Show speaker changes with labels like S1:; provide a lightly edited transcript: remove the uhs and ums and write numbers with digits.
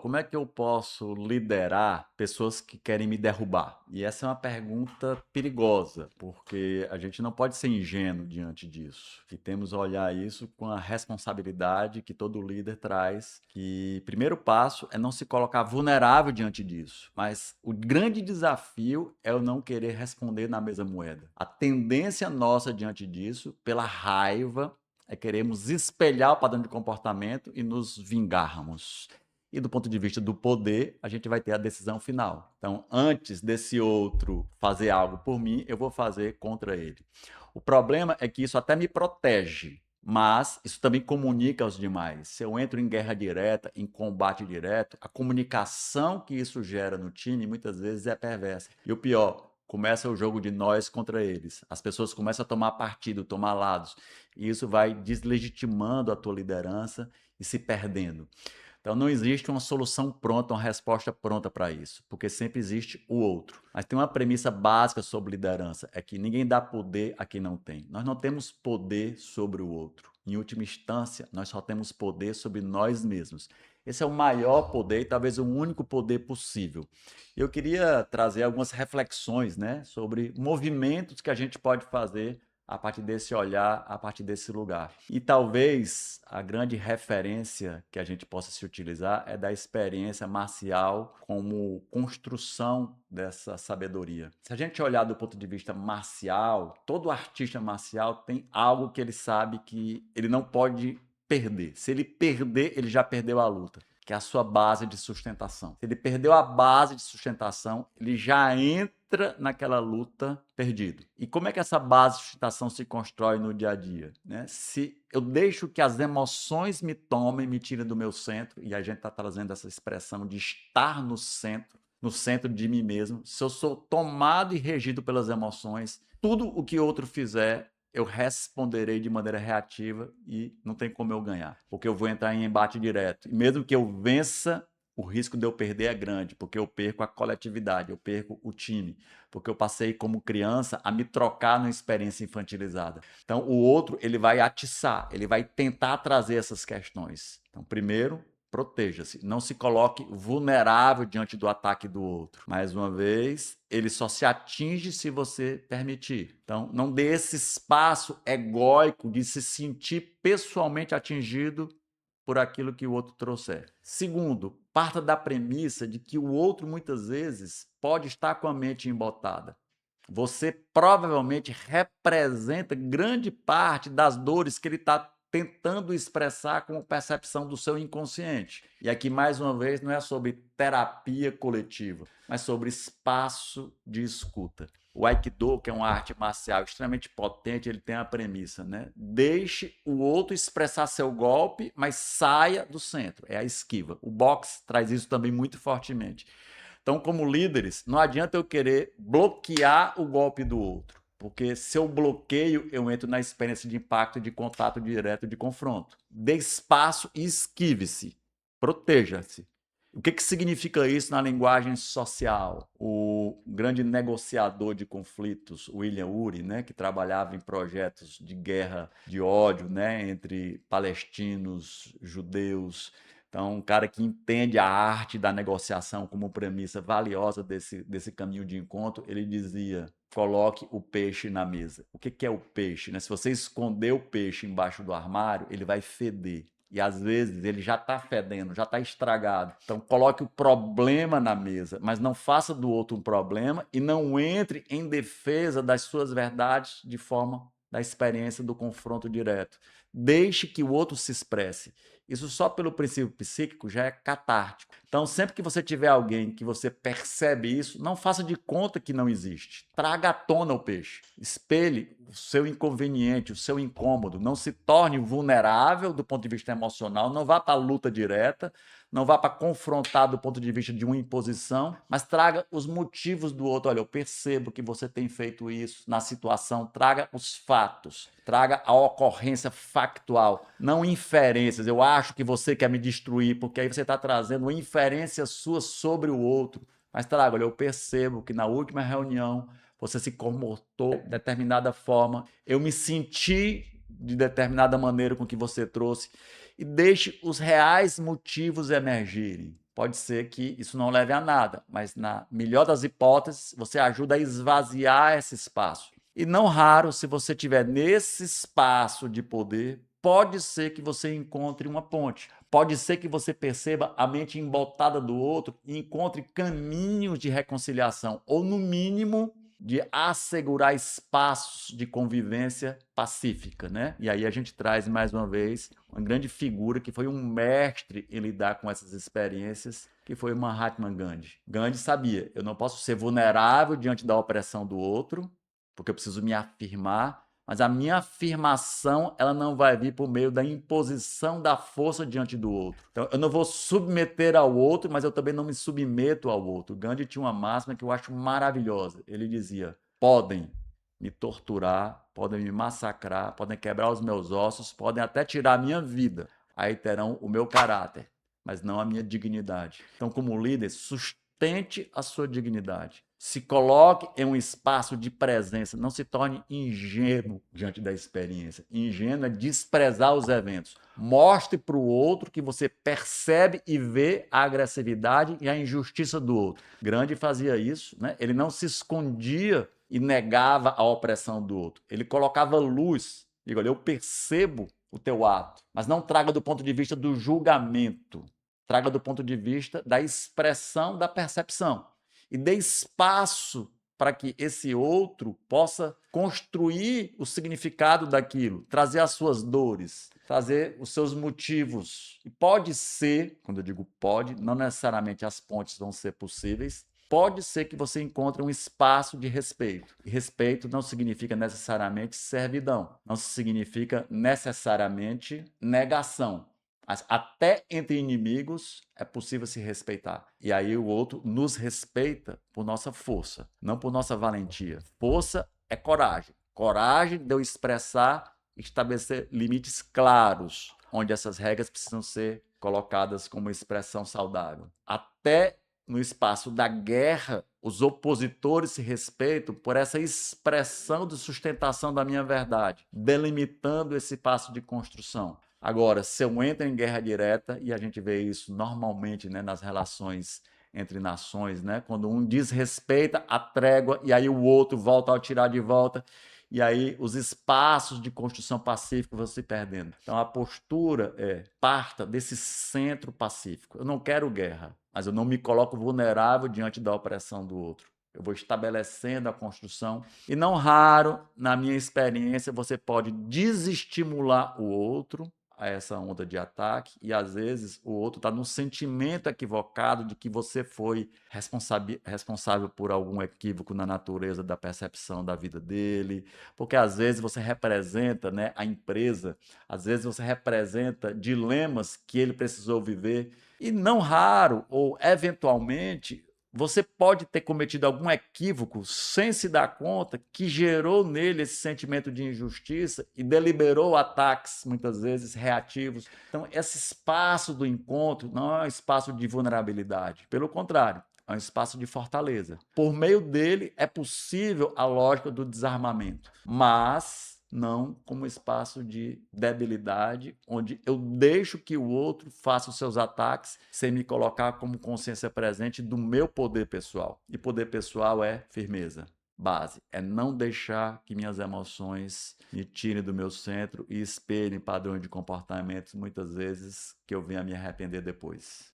S1: Como é que eu posso liderar pessoas que querem me derrubar? E essa é uma pergunta perigosa, porque a gente não pode ser ingênuo diante disso. E temos a olhar isso com a responsabilidade que todo líder traz, que primeiro passo é não se colocar vulnerável diante disso. Mas o grande desafio é o não querer responder na mesma moeda. A tendência nossa diante disso, pela raiva, é queremos espelhar o padrão de comportamento e nos vingarmos. E do ponto de vista do poder, a gente vai ter a decisão final. Então, antes desse outro fazer algo por mim, eu vou fazer contra ele. O problema é que isso até me protege, mas isso também comunica aos demais. Se eu entro em guerra direta, em combate direto, a comunicação que isso gera no time muitas vezes é perversa. E o pior, começa o jogo de nós contra eles. As pessoas começam a tomar partido, tomar lados. E isso vai deslegitimando a tua liderança e se perdendo. Então não existe uma solução pronta, uma resposta pronta para isso, porque sempre existe o outro. Mas tem uma premissa básica sobre liderança, é que ninguém dá poder a quem não tem. Nós não temos poder sobre o outro. Em última instância, nós só temos poder sobre nós mesmos. Esse é o maior poder e talvez o único poder possível. Eu queria trazer algumas reflexões, né, sobre movimentos que a gente pode fazer a partir desse olhar, a partir desse lugar. E talvez a grande referência que a gente possa se utilizar é da experiência marcial como construção dessa sabedoria. Se a gente olhar do ponto de vista marcial, todo artista marcial tem algo que ele sabe que ele não pode perder. Se ele perder, ele já perdeu a luta, que é a sua base de sustentação. Se ele perdeu a base de sustentação, ele já entra naquela luta perdido. E como é que essa base de sustentação se constrói no dia a dia? Né? Se eu deixo que as emoções me tomem, me tirem do meu centro, e a gente está trazendo essa expressão de estar no centro de mim mesmo, se eu sou tomado e regido pelas emoções, tudo o que outro fizer eu responderei de maneira reativa e não tem como eu ganhar, porque eu vou entrar em embate direto. E mesmo que eu vença, o risco de eu perder é grande, porque eu perco a coletividade, eu perco o time, porque eu passei como criança a me trocar numa experiência infantilizada. Então, o outro, ele vai atiçar, ele vai tentar trazer essas questões. Então, primeiro, proteja-se, não se coloque vulnerável diante do ataque do outro. Mais uma vez, ele só se atinge se você permitir. Então, não dê esse espaço egóico de se sentir pessoalmente atingido por aquilo que o outro trouxer. Segundo, parta da premissa de que o outro muitas vezes pode estar com a mente embotada. Você provavelmente representa grande parte das dores que ele está tentando expressar com percepção do seu inconsciente. E aqui, mais uma vez, não é sobre terapia coletiva, mas sobre espaço de escuta. O Aikido, que é uma arte marcial extremamente potente, ele tem a premissa, né? Deixe o outro expressar seu golpe, mas saia do centro. É a esquiva. O boxe traz isso também muito fortemente. Então, como líderes, não adianta eu querer bloquear o golpe do outro, porque se eu bloqueio, eu entro na experiência de impacto, de contato direto, de confronto. Dê espaço e esquive-se. Proteja-se. O que significa isso na linguagem social? O grande negociador de conflitos, William Ury, né, que trabalhava em projetos de guerra de ódio, né, entre palestinos, judeus. Então, um cara que entende a arte da negociação como premissa valiosa desse caminho de encontro, ele dizia: coloque o peixe na mesa. O que é o peixe? Né? Se você esconder o peixe embaixo do armário, ele vai feder. E às vezes ele já está fedendo, já está estragado. Então coloque o problema na mesa, mas não faça do outro um problema e não entre em defesa das suas verdades de forma da experiência do confronto direto. Deixe que o outro se expresse. Isso só pelo princípio psíquico já é catártico. Então, sempre que você tiver alguém que você percebe isso, não faça de conta que não existe. Traga à tona o peixe. Espelhe o seu inconveniente, o seu incômodo. Não se torne vulnerável do ponto de vista emocional. Não vá para a luta direta. Não vá para confrontar do ponto de vista de uma imposição, mas traga os motivos do outro. Olha, eu percebo que você tem feito isso na situação. Traga os fatos. Traga a ocorrência factual, não inferências. Eu acho que você quer me destruir, porque aí você está trazendo uma inferência sua sobre o outro. Mas traga, olha, eu percebo que na última reunião você se comportou de determinada forma, eu me senti de determinada maneira com que você trouxe, e deixe os reais motivos emergirem. Pode ser que isso não leve a nada, mas na melhor das hipóteses, você ajuda a esvaziar esse espaço. E não raro, se você estiver nesse espaço de poder, pode ser que você encontre uma ponte. Pode ser que você perceba a mente embotada do outro e encontre caminhos de reconciliação, ou no mínimo de assegurar espaços de convivência pacífica, né? E aí a gente traz mais uma vez uma grande figura que foi um mestre em lidar com essas experiências, que foi o Mahatma Gandhi. Gandhi sabia, eu não posso ser vulnerável diante da opressão do outro, porque eu preciso me afirmar, mas a minha afirmação ela não vai vir por meio da imposição da força diante do outro. Então, eu não vou submeter ao outro, mas eu também não me submeto ao outro. Gandhi tinha uma máxima que eu acho maravilhosa. Ele dizia: podem me torturar, podem me massacrar, podem quebrar os meus ossos, podem até tirar a minha vida. Aí terão o meu caráter, mas não a minha dignidade. Então, como líder, sustente a sua dignidade. Se coloque em um espaço de presença, não se torne ingênuo diante da experiência. Ingênuo é desprezar os eventos. Mostre para o outro que você percebe e vê a agressividade e a injustiça do outro. Gandhi fazia isso, né? Ele não se escondia e negava a opressão do outro. Ele colocava luz. Digo, olha, eu percebo o teu ato, mas não traga do ponto de vista do julgamento. Traga do ponto de vista da expressão da percepção e dê espaço para que esse outro possa construir o significado daquilo, trazer as suas dores, trazer os seus motivos. E pode ser, quando eu digo pode, não necessariamente as pontes vão ser possíveis, pode ser que você encontre um espaço de respeito. E respeito não significa necessariamente servidão, não significa necessariamente negação. Mas até entre inimigos é possível se respeitar. E aí o outro nos respeita por nossa força, não por nossa valentia. Força é coragem. Coragem de eu expressar e estabelecer limites claros, onde essas regras precisam ser colocadas como expressão saudável. Até no espaço da guerra, os opositores se respeitam por essa expressão de sustentação da minha verdade, delimitando esse passo de construção. Agora, se eu entro em guerra direta, e a gente vê isso normalmente, né, nas relações entre nações, né, quando um desrespeita a trégua e aí o outro volta a tirar de volta, e aí os espaços de construção pacífica vão se perdendo. Então a postura é: parta desse centro pacífico. Eu não quero guerra, mas eu não me coloco vulnerável diante da opressão do outro. Eu vou estabelecendo a construção e não raro, na minha experiência, você pode desestimular o outro a essa onda de ataque e às vezes o outro está num sentimento equivocado de que você foi responsável por algum equívoco na natureza da percepção da vida dele, porque às vezes você representa, né, a empresa, às vezes você representa dilemas que ele precisou viver e não raro ou eventualmente você pode ter cometido algum equívoco sem se dar conta que gerou nele esse sentimento de injustiça e deliberou ataques, muitas vezes reativos. Então, esse espaço do encontro não é um espaço de vulnerabilidade. Pelo contrário, é um espaço de fortaleza. Por meio dele é possível a lógica do desarmamento, mas não como espaço de debilidade, onde eu deixo que o outro faça os seus ataques sem me colocar como consciência presente do meu poder pessoal. E poder pessoal é firmeza. Base é não deixar que minhas emoções me tirem do meu centro e espelhem padrões de comportamentos, muitas vezes, que eu venha me arrepender depois.